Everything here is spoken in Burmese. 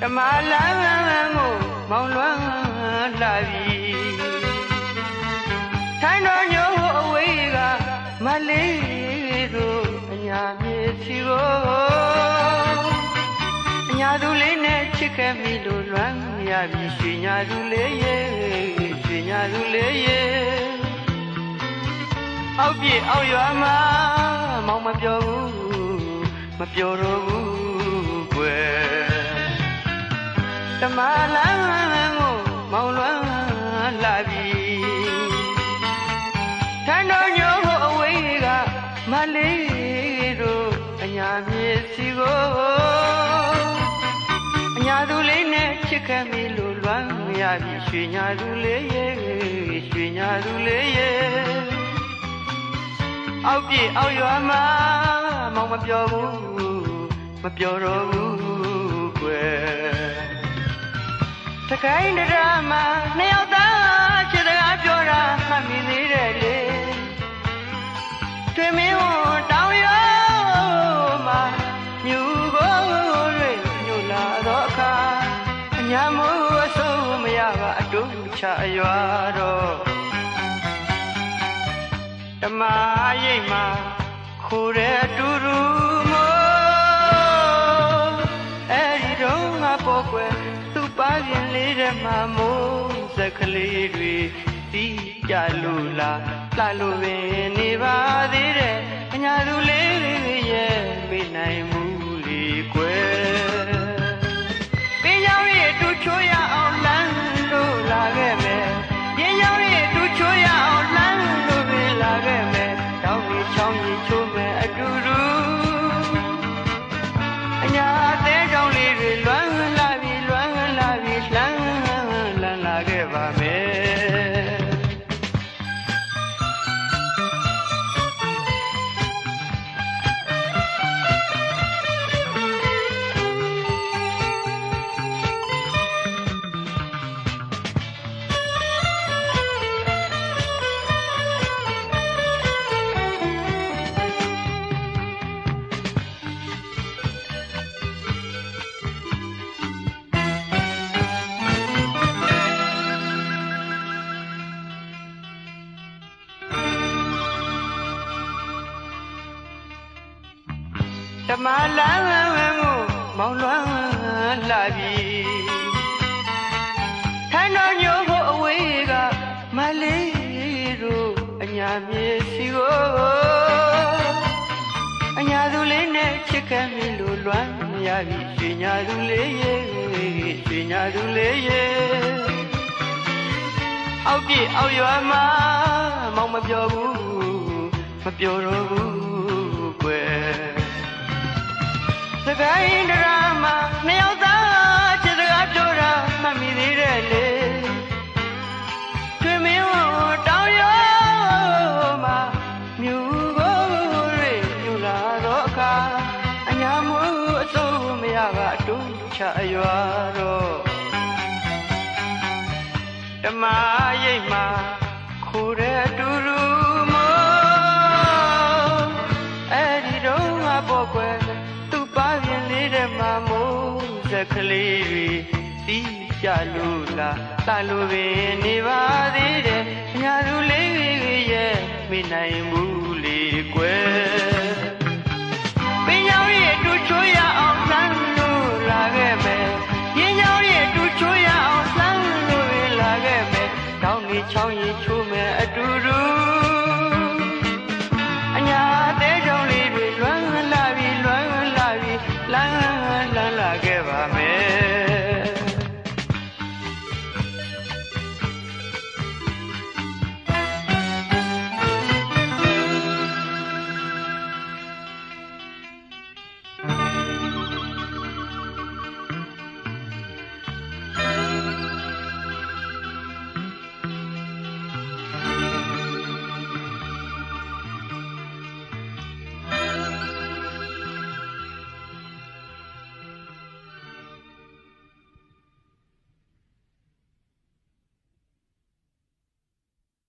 ဓမ္မလမ်းကိုမောင်းလွှမ်းလာပြီထိုင်းတော်ညို့အဝေးကမလေးတို့အညာမြေစီကိုအညာသူလေးနဲ့ချစ်ခဲ့မိလို့လွမ်းရပြီရွှေညာသူလေးရဲ့ရွှေညာသူလေးရဲ့အောက်ပြေအောက်ရွာမှာမောင်မပြောဘူးမပြောတော့ဘူးကွယ်ဓမ္မလမ်းကိုမောင်းလွှမ်းလာပြီထိုင်းတော်ညို့အဝေးကမလေးတို့အညာမြေစီကိုအညာသူလေးနဲ့ချစ်ခဲ့မိလို့လွမ်းရပြီရွှေညာသူလေးရဲ့ရွှေညာသူလေးရဲ့အောက်ပြေအောက်ရွာမှာမောင်မပြောဘူးမပြောတော့ဘူးကွယ်တခိုင်းတရားမှာနှစ်ယောက်သားချစ်စကားပြောတာမှတ်မိသေးတယ်လေတွေ့မင်းတောင်းရောမှာမြူကိုတွေညို့လာတော့အခါအညာမို့အစိုးမရပါအတူချအရွာတော့ဓမ္မရိပ်မှာခိုးတဲ့အတူတူမို့အဲ့ဒီတော့ငါပေါ်ကွယ်သူ့ပါရင်လေးထဲမှာမိုးစက်ကလေးတွေတီးကြလို့လားလှလို့ပင်နေပါသေးတယ်အညာသူလေးရဲ့မေ့နိုင်မှုလေးကွယ်ပင်ကြောင်ရဲ့တူချိုးရအောင်လမ်းလို့လာခဲ့မယ်ပင်ကြောင်ရဲ့တူချိုးရအောင်လမ်းလို့ပင်လာခဲ့မယ်တောင်းကြီးချောင်းကြီးချိုးမယ်အတူတူအညာသေးကြောင်လေးတွေလွမ်းလာပြီလွမ်းလာပြီလှမ်းလာခဲ့ပါမယ်ဓမ္မလမ်းကိုမောင်းလွှမ်းလာပြီထိုင်းတော်ညို့အဝေးကမလေးတို့အညာမြေစီကိုအညာသူလေးနဲ့ချစ်ခဲ့မိလို့လွမ်းရပြီရွှေညာသူလေးရဲ့ရွှေညာသူလေးရဲ့အောက်ပြေအောက်ရွာမှာမောင်မပြောဘူးမပြောတော့ဘူးကွယ်စကိုင်းဒရာမှာနှစ်ယောက်သားချစ်စကားပြောတာမှတ်မိသေးတယ်လေတွေ့မင်းတောင်းရောမှာမြူကိုတွေညူလာတော့အခါအညာမို့အစိုးမရပါအတူချအရွာတော့ဓမ္မရိပ်မှာခိုးတဲ့အတူတူမို့အဲ့ဒီတော့ငါပေါ်ကွယ်ပါရင်လေးထဲမှာမိုးစက်ကလေးတွေတီးကြလို့လားလှလို့ပင်နေပါသေးတယ်ညာသူလေးရဲ့မေ့နိုင်မှုလေးကွယ်ပင်ရောင်ရဲ့တူချိုးရအောင်လမ်း